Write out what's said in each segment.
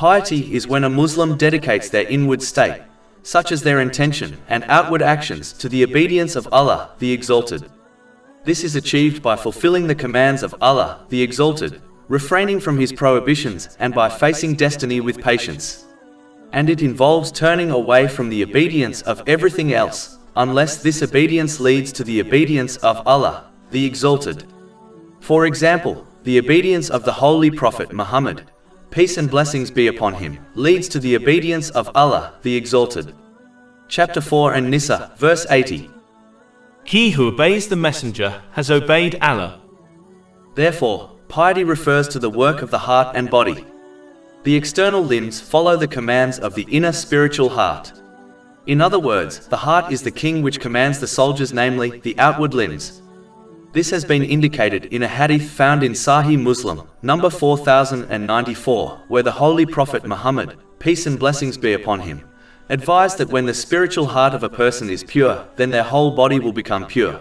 Piety is when a Muslim dedicates their inward state, such as their intention and outward actions, to the obedience of Allah, the Exalted. This is achieved by fulfilling the commands of Allah, the Exalted, refraining from His prohibitions, and by facing destiny with patience. And it involves turning away from the obedience of everything else, unless this obedience leads to the obedience of Allah, the Exalted. For example, the obedience of the Holy Prophet Muhammad, peace and blessings be upon him, leads to the obedience of Allah, the Exalted. Chapter 4 An-Nisa, verse 80. He who obeys the Messenger has obeyed Allah. Therefore, piety refers to the work of the heart and body. The external limbs follow the commands of the inner spiritual heart. In other words, the heart is the king which commands the soldiers, namely, the outward limbs. This has been indicated in a hadith found in Sahih Muslim, number 4094, where the Holy Prophet Muhammad, peace and blessings be upon him, advised that when the spiritual heart of a person is pure, then their whole body will become pure.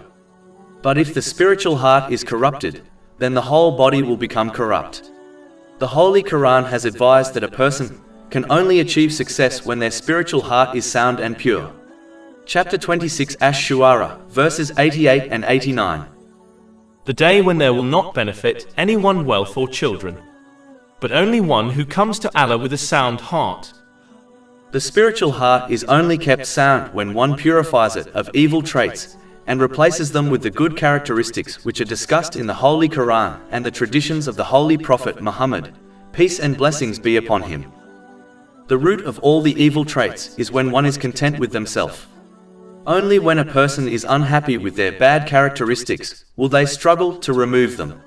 But if the spiritual heart is corrupted, then the whole body will become corrupt. The Holy Quran has advised that a person can only achieve success when their spiritual heart is sound and pure. Chapter 26 Ash-Shu'ara, verses 88 and 89. The day when there will not benefit anyone wealth or children, but only one who comes to Allah with a sound heart. The spiritual heart is only kept sound when one purifies it of evil traits and replaces them with the good characteristics which are discussed in the Holy Quran and the traditions of the Holy Prophet Muhammad, peace and blessings be upon him. The root of all the evil traits is when one is content with themselves. Only when a person is unhappy with their bad characteristics will they struggle to remove them.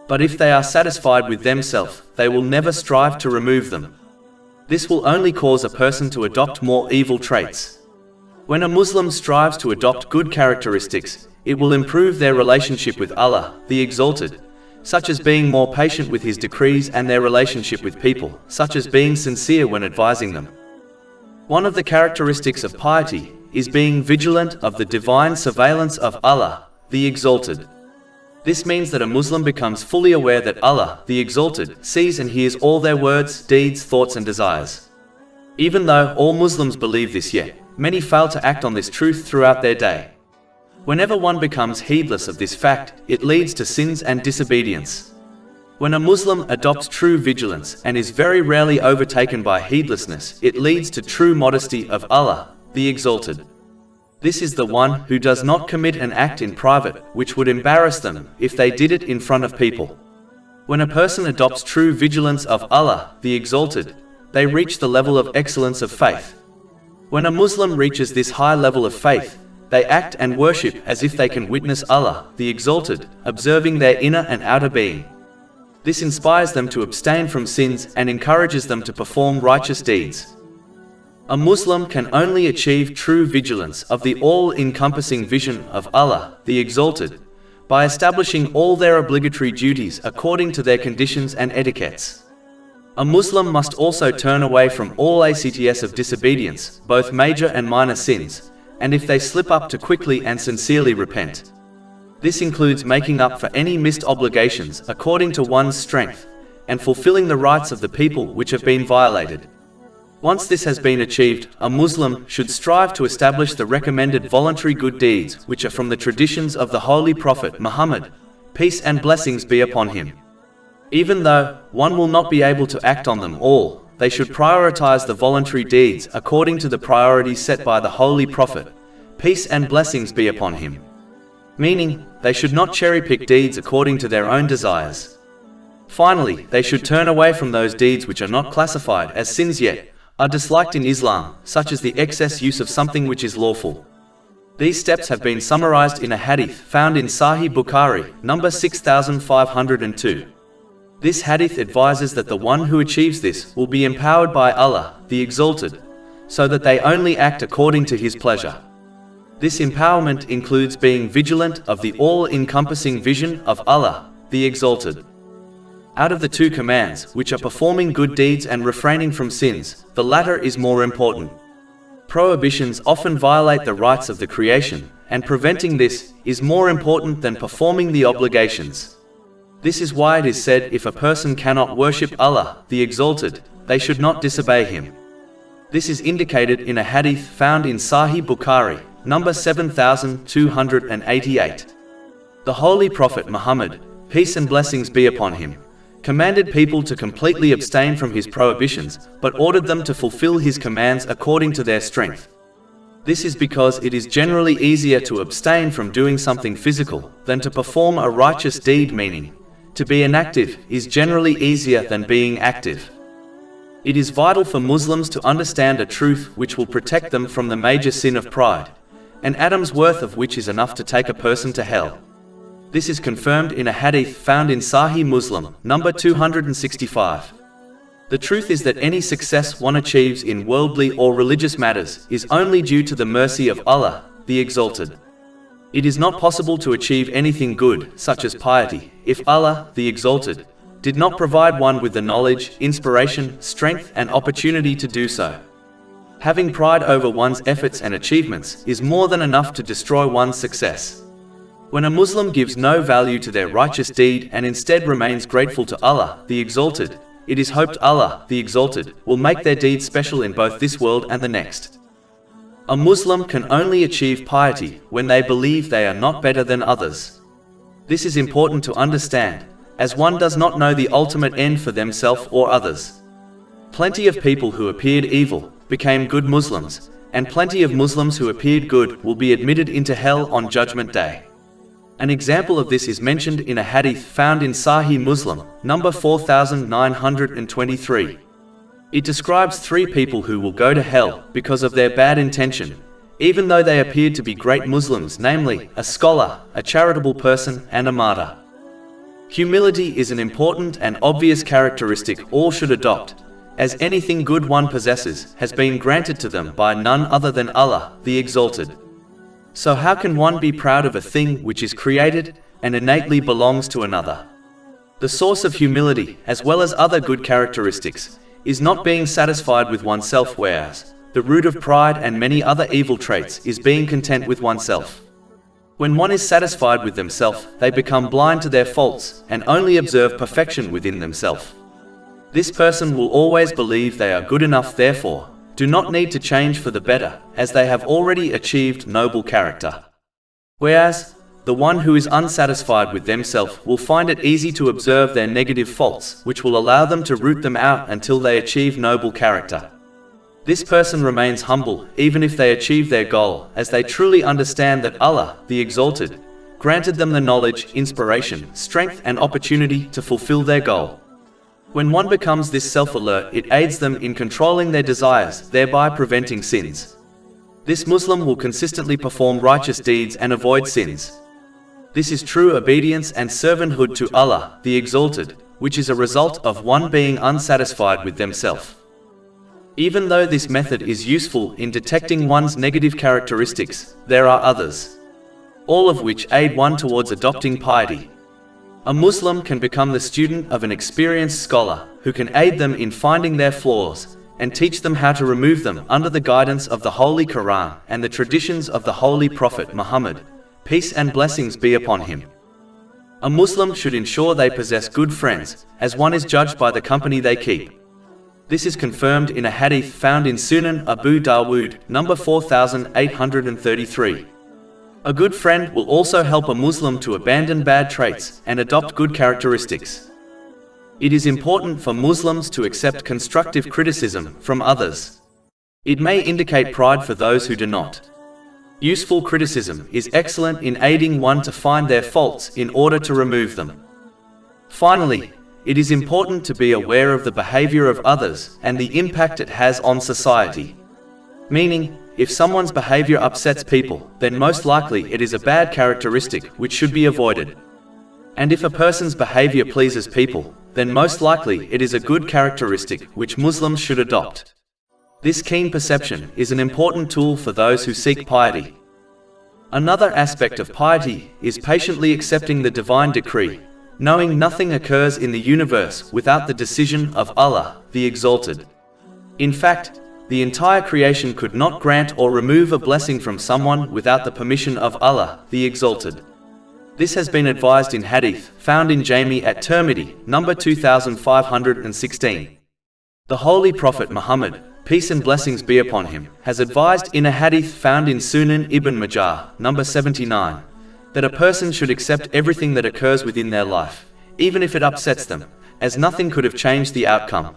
But if they are satisfied with themselves, they will never strive to remove them. This will only cause a person to adopt more evil traits. When a Muslim strives to adopt good characteristics, it will improve their relationship with Allah, the Exalted, such as being more patient with His decrees, and their relationship with people, such as being sincere when advising them. One of the characteristics of piety is being vigilant of the divine surveillance of Allah, the Exalted. This means that a Muslim becomes fully aware that Allah, the Exalted, sees and hears all their words, deeds, thoughts and desires. Even though all Muslims believe this, yet many fail to act on this truth throughout their day. Whenever one becomes heedless of this fact, it leads to sins and disobedience. When a Muslim adopts true vigilance and is very rarely overtaken by heedlessness, it leads to true modesty of Allah, the Exalted. This is the one who does not commit an act in private which would embarrass them if they did it in front of people. When a person adopts true vigilance of Allah, the Exalted, they reach the level of excellence of faith. When a Muslim reaches this high level of faith, they act and worship as if they can witness Allah, the Exalted, observing their inner and outer being. This inspires them to abstain from sins and encourages them to perform righteous deeds. A Muslim can only achieve true vigilance of the all-encompassing vision of Allah, the Exalted, by establishing all their obligatory duties according to their conditions and etiquettes. A Muslim must also turn away from all acts of disobedience, both major and minor sins, and if they slip up, to quickly and sincerely repent. This includes making up for any missed obligations according to one's strength, and fulfilling the rights of the people which have been violated. Once this has been achieved, a Muslim should strive to establish the recommended voluntary good deeds which are from the traditions of the Holy Prophet Muhammad, peace and blessings be upon him. Even though one will not be able to act on them all, they should prioritize the voluntary deeds according to the priorities set by the Holy Prophet, peace and blessings be upon him. Meaning, they should not cherry-pick deeds according to their own desires. Finally, they should turn away from those deeds which are not classified as sins yet are disliked in Islam, such as the excess use of something which is lawful. These steps have been summarized in a hadith found in Sahih Bukhari, number 6502. This hadith advises that the one who achieves this will be empowered by Allah, the Exalted, so that they only act according to His pleasure. This empowerment includes being vigilant of the all-encompassing vision of Allah, the Exalted. Out of the two commands, which are performing good deeds and refraining from sins, the latter is more important. Prohibitions often violate the rights of the creation, and preventing this is more important than performing the obligations. This is why it is said, if a person cannot worship Allah, the Exalted, they should not disobey him. This is indicated in a hadith found in Sahih Bukhari, number 7288. The Holy Prophet Muhammad, peace and blessings be upon him, commanded people to completely abstain from his prohibitions, but ordered them to fulfill his commands according to their strength. This is because it is generally easier to abstain from doing something physical than to perform a righteous deed, meaning, to be inactive is generally easier than being active. It is vital for Muslims to understand a truth which will protect them from the major sin of pride, an atom's worth of which is enough to take a person to hell. This is confirmed in a hadith found in Sahih Muslim, number 265. The truth is that any success one achieves in worldly or religious matters is only due to the mercy of Allah, the Exalted. It is not possible to achieve anything good, such as piety, if Allah, the Exalted, did not provide one with the knowledge, inspiration, strength, and opportunity to do so. Having pride over one's efforts and achievements is more than enough to destroy one's success. When a Muslim gives no value to their righteous deed and instead remains grateful to Allah, the Exalted, it is hoped Allah, the Exalted, will make their deeds special in both this world and the next. A Muslim can only achieve piety when they believe they are not better than others. This is important to understand, as one does not know the ultimate end for themselves or others. Plenty of people who appeared evil became good Muslims, and plenty of Muslims who appeared good will be admitted into hell on Judgment Day. An example of this is mentioned in a hadith found in Sahih Muslim, number 4923. It describes 3 people who will go to hell because of their bad intention, even though they appeared to be great Muslims, namely, a scholar, a charitable person, and a martyr. Humility is an important and obvious characteristic all should adopt, as anything good one possesses has been granted to them by none other than Allah, the Exalted. So how can one be proud of a thing which is created and innately belongs to another? The source of humility, as well as other good characteristics, is not being satisfied with oneself, whereas the root of pride and many other evil traits is being content with oneself. When one is satisfied with themselves, they become blind to their faults and only observe perfection within themselves. This person will always believe they are good enough, therefore, do not need to change for the better, as they have already achieved noble character. Whereas, the one who is unsatisfied with themselves will find it easy to observe their negative faults, which will allow them to root them out until they achieve noble character. This person remains humble even if they achieve their goal, as they truly understand that Allah, the Exalted, granted them the knowledge, inspiration, strength, and opportunity to fulfill their goal. When one becomes this self-alert, it aids them in controlling their desires, thereby preventing sins. This Muslim will consistently perform righteous deeds and avoid sins. This is true obedience and servanthood to Allah, the Exalted, which is a result of one being unsatisfied with themselves. Even though this method is useful in detecting one's negative characteristics, there are others, all of which aid one towards adopting piety. A Muslim can become the student of an experienced scholar who can aid them in finding their flaws and teach them how to remove them under the guidance of the Holy Quran and the traditions of the Holy Prophet Muhammad, peace and blessings be upon him. A Muslim should ensure they possess good friends, as one is judged by the company they keep. This is confirmed in a hadith found in Sunan Abu Dawood, number 4833. A good friend will also help a Muslim to abandon bad traits and adopt good characteristics. It is important for Muslims to accept constructive criticism from others. It may indicate pride for those who do not. Useful criticism is excellent in aiding one to find their faults in order to remove them. Finally, it is important to be aware of the behavior of others and the impact it has on society. Meaning, if someone's behavior upsets people, then most likely it is a bad characteristic which should be avoided. And if a person's behavior pleases people, then most likely it is a good characteristic which Muslims should adopt. This keen perception is an important tool for those who seek piety. Another aspect of piety is patiently accepting the divine decree, knowing nothing occurs in the universe without the decision of Allah, the Exalted. In fact, the entire creation could not grant or remove a blessing from someone without the permission of Allah, the Exalted. This has been advised in Hadith, found in Jami at Tirmidhi, number 2516. The Holy Prophet Muhammad, peace and blessings be upon him, has advised in a hadith found in Sunan Ibn Majah, number 79, that a person should accept everything that occurs within their life, even if it upsets them, as nothing could have changed the outcome.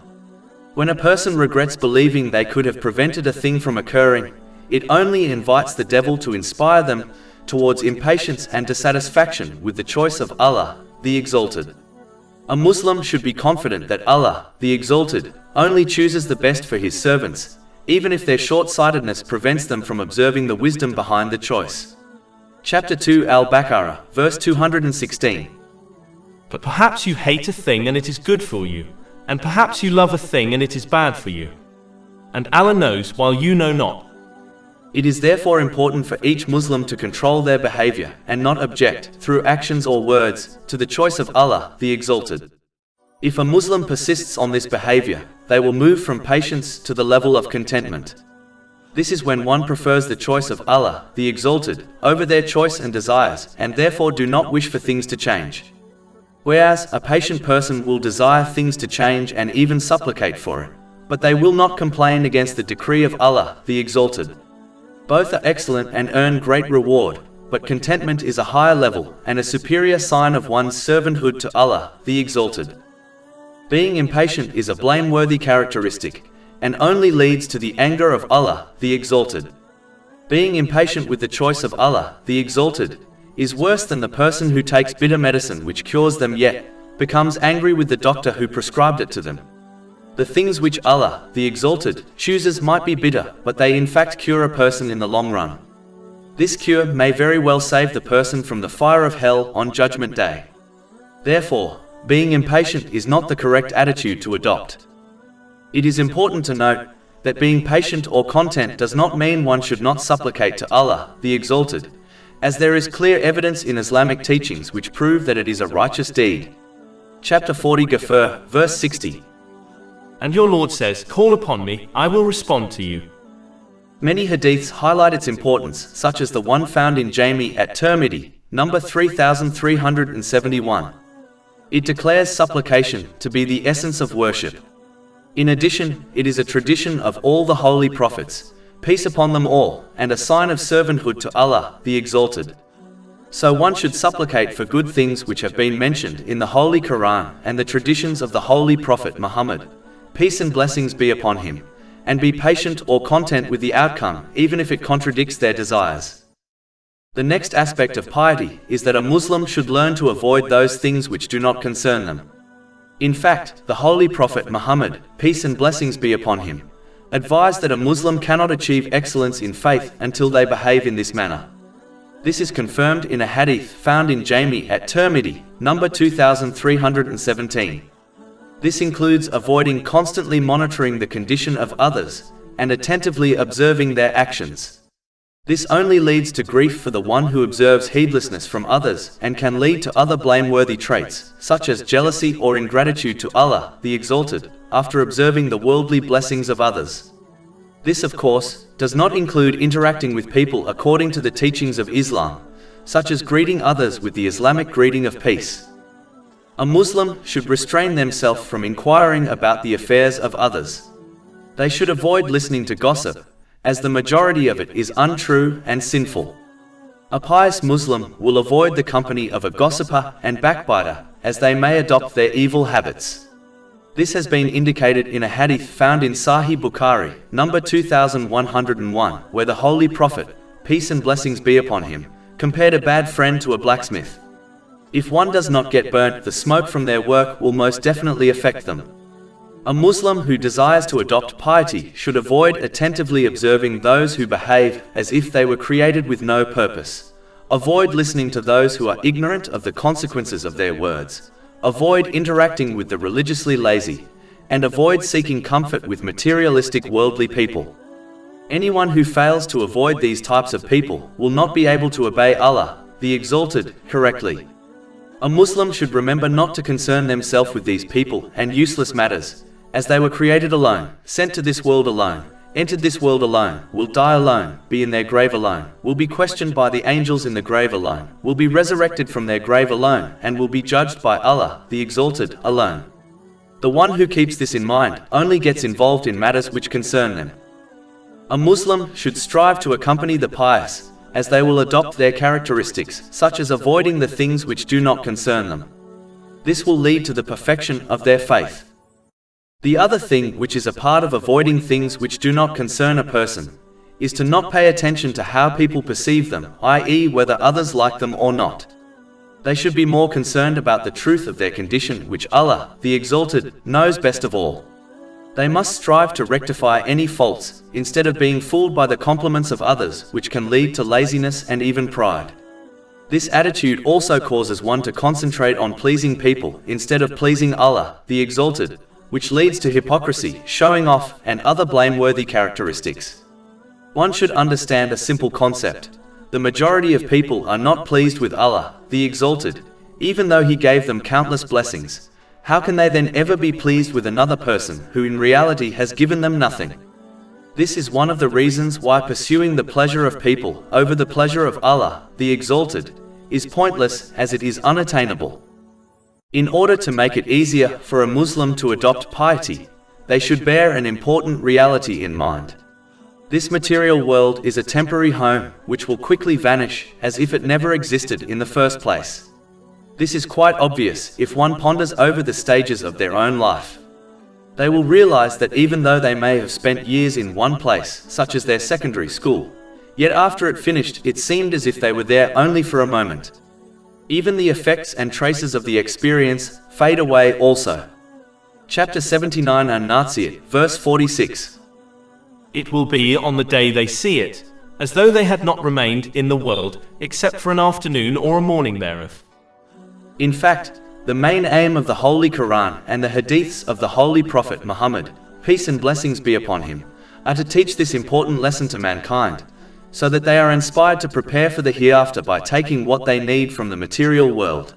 When a person regrets believing they could have prevented a thing from occurring, it only invites the devil to inspire them towards impatience and dissatisfaction with the choice of Allah, the Exalted. A Muslim should be confident that Allah, the Exalted, only chooses the best for His servants, even if their short-sightedness prevents them from observing the wisdom behind the choice. Chapter 2 Al-Baqarah, verse 216. But perhaps you hate a thing and it is good for you, and perhaps you love a thing and it is bad for you. And Allah knows while you know not. It is therefore important for each Muslim to control their behavior and not object, through actions or words, to the choice of Allah, the Exalted. If a Muslim persists on this behavior, they will move from patience to the level of contentment. This is when one prefers the choice of Allah, the Exalted, over their choice and desires, and therefore do not wish for things to change. Whereas, a patient person will desire things to change and even supplicate for it, but they will not complain against the decree of Allah, the Exalted. Both are excellent and earn great reward, but contentment is a higher level and a superior sign of one's servanthood to Allah, the Exalted. Being impatient is a blameworthy characteristic, and only leads to the anger of Allah, the Exalted. Being impatient with the choice of Allah, the Exalted, is worse than the person who takes bitter medicine which cures them yet becomes angry with the doctor who prescribed it to them. The things which Allah, the Exalted, chooses might be bitter, but they in fact cure a person in the long run. This cure may very well save the person from the fire of hell on Judgment Day. Therefore, being impatient is not the correct attitude to adopt. It is important to note that being patient or content does not mean one should not supplicate to Allah, the Exalted, as there is clear evidence in Islamic teachings which prove that it is a righteous deed. Chapter 40 Ghafir, verse 60. And your Lord says, "Call upon me, I will respond to you." Many hadiths highlight its importance, such as the one found in Jami at Tirmidhi, number 3371. It declares supplication to be the essence of worship. In addition, it is a tradition of all the holy prophets, peace upon them all, and a sign of servanthood to Allah, the Exalted. So one should supplicate for good things which have been mentioned in the Holy Quran and the traditions of the Holy Prophet Muhammad, peace and blessings be upon him, and be patient or content with the outcome, even if it contradicts their desires. The next aspect of piety is that a Muslim should learn to avoid those things which do not concern them. In fact, the Holy Prophet Muhammad, peace and blessings be upon him, advised that a Muslim cannot achieve excellence in faith until they behave in this manner. This is confirmed in a hadith found in Jami at Tirmidhi, number 2317. This includes avoiding constantly monitoring the condition of others and attentively observing their actions. This only leads to grief for the one who observes heedlessness from others and can lead to other blameworthy traits, such as jealousy or ingratitude to Allah, the Exalted, after observing the worldly blessings of others. This, of course, does not include interacting with people according to the teachings of Islam, such as greeting others with the Islamic greeting of peace. A Muslim should restrain themselves from inquiring about the affairs of others. They should avoid listening to gossip, as the majority of it is untrue and sinful. A pious Muslim will avoid the company of a gossiper and backbiter, as they may adopt their evil habits. This has been indicated in a hadith found in Sahih Bukhari, number 2101, where the Holy Prophet, peace and blessings be upon him, compared a bad friend to a blacksmith. If one does not get burnt, the smoke from their work will most definitely affect them. A Muslim who desires to adopt piety should avoid attentively observing those who behave as if they were created with no purpose. Avoid listening to those who are ignorant of the consequences of their words. Avoid interacting with the religiously lazy, and avoid seeking comfort with materialistic worldly people. Anyone who fails to avoid these types of people will not be able to obey Allah, the Exalted, correctly. A Muslim should remember not to concern themselves with these people and useless matters, as they were created alone, sent to this world alone, entered this world alone, will die alone, be in their grave alone, will be questioned by the angels in the grave alone, will be resurrected from their grave alone, and will be judged by Allah, the Exalted, alone. The one who keeps this in mind only gets involved in matters which concern them. A Muslim should strive to accompany the pious, as they will adopt their characteristics, such as avoiding the things which do not concern them. This will lead to the perfection of their faith. The other thing which is a part of avoiding things which do not concern a person, is to not pay attention to how people perceive them, i.e. whether others like them or not. They should be more concerned about the truth of their condition, which Allah, the Exalted, knows best of all. They must strive to rectify any faults, instead of being fooled by the compliments of others, which can lead to laziness and even pride. This attitude also causes one to concentrate on pleasing people, instead of pleasing Allah, the Exalted, which leads to hypocrisy, showing off, and other blameworthy characteristics. One should understand a simple concept. The majority of people are not pleased with Allah, the Exalted, even though He gave them countless blessings. How can they then ever be pleased with another person who in reality has given them nothing? This is one of the reasons why pursuing the pleasure of people over the pleasure of Allah, the Exalted, is pointless, as it is unattainable. In order to make it easier for a Muslim to adopt piety, they should bear an important reality in mind. This material world is a temporary home which will quickly vanish, as if it never existed in the first place. This is quite obvious if one ponders over the stages of their own life. They will realize that even though they may have spent years in one place, such as their secondary school, yet after it finished, it seemed as if they were there only for a moment. Even the effects and traces of the experience fade away also. Chapter 79 An-Nazi'at, verse 46. It will be on the day they see it, as though they had not remained in the world, except for an afternoon or a morning thereof. In fact, the main aim of the Holy Quran and the Hadiths of the Holy Prophet Muhammad, peace and blessings be upon him, are to teach this important lesson to mankind, so that they are inspired to prepare for the hereafter by taking what they need from the material world.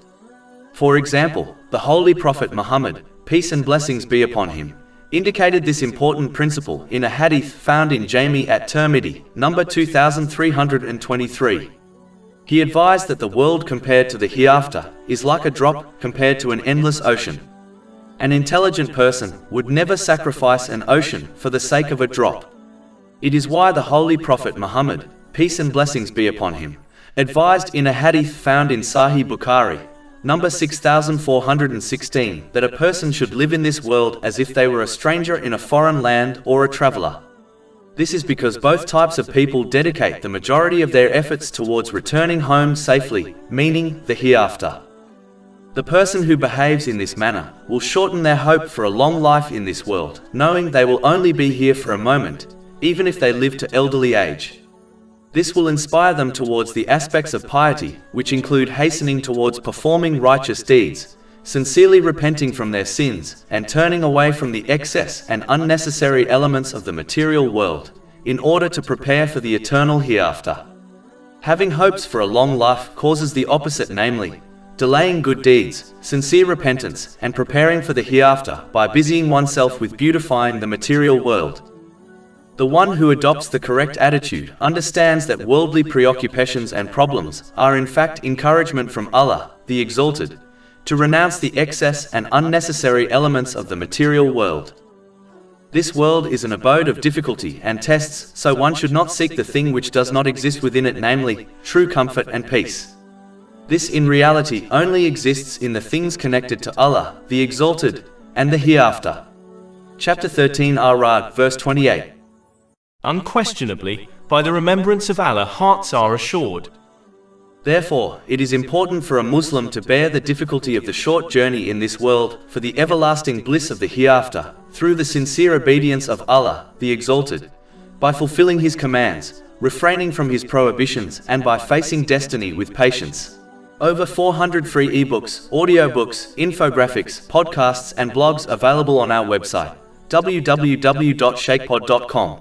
For example, the Holy Prophet Muhammad, peace and blessings be upon him, indicated this important principle in a hadith found in Jami at-Tirmidhi, number 2323. He advised that the world compared to the hereafter is like a drop compared to an endless ocean. An intelligent person would never sacrifice an ocean for the sake of a drop. It is why the Holy Prophet Muhammad, peace and blessings be upon him, advised in a hadith found in Sahih Bukhari, number 6416, that a person should live in this world as if they were a stranger in a foreign land or a traveler. This is because both types of people dedicate the majority of their efforts towards returning home safely, meaning the hereafter. The person who behaves in this manner will shorten their hope for a long life in this world, knowing they will only be here for a moment, even if they live to elderly age. This will inspire them towards the aspects of piety, which include hastening towards performing righteous deeds, sincerely repenting from their sins, and turning away from the excess and unnecessary elements of the material world, in order to prepare for the eternal hereafter. Having hopes for a long life causes the opposite, namely, delaying good deeds, sincere repentance, and preparing for the hereafter by busying oneself with beautifying the material world. The one who adopts the correct attitude understands that worldly preoccupations and problems are in fact encouragement from Allah, the Exalted, to renounce the excess and unnecessary elements of the material world. This world is an abode of difficulty and tests, so one should not seek the thing which does not exist within it, namely, true comfort and peace. This in reality only exists in the things connected to Allah, the Exalted, and the hereafter. Chapter 13 Ar-Ra'd, verse 28. Unquestionably, by the remembrance of Allah hearts are assured. Therefore, it is important for a Muslim to bear the difficulty of the short journey in this world for the everlasting bliss of the hereafter, through the sincere obedience of Allah, the Exalted, by fulfilling His commands, refraining from His prohibitions, and by facing destiny with patience. Over 400 free eBooks, audiobooks, infographics, podcasts and blogs available on our website, www.shakepod.com.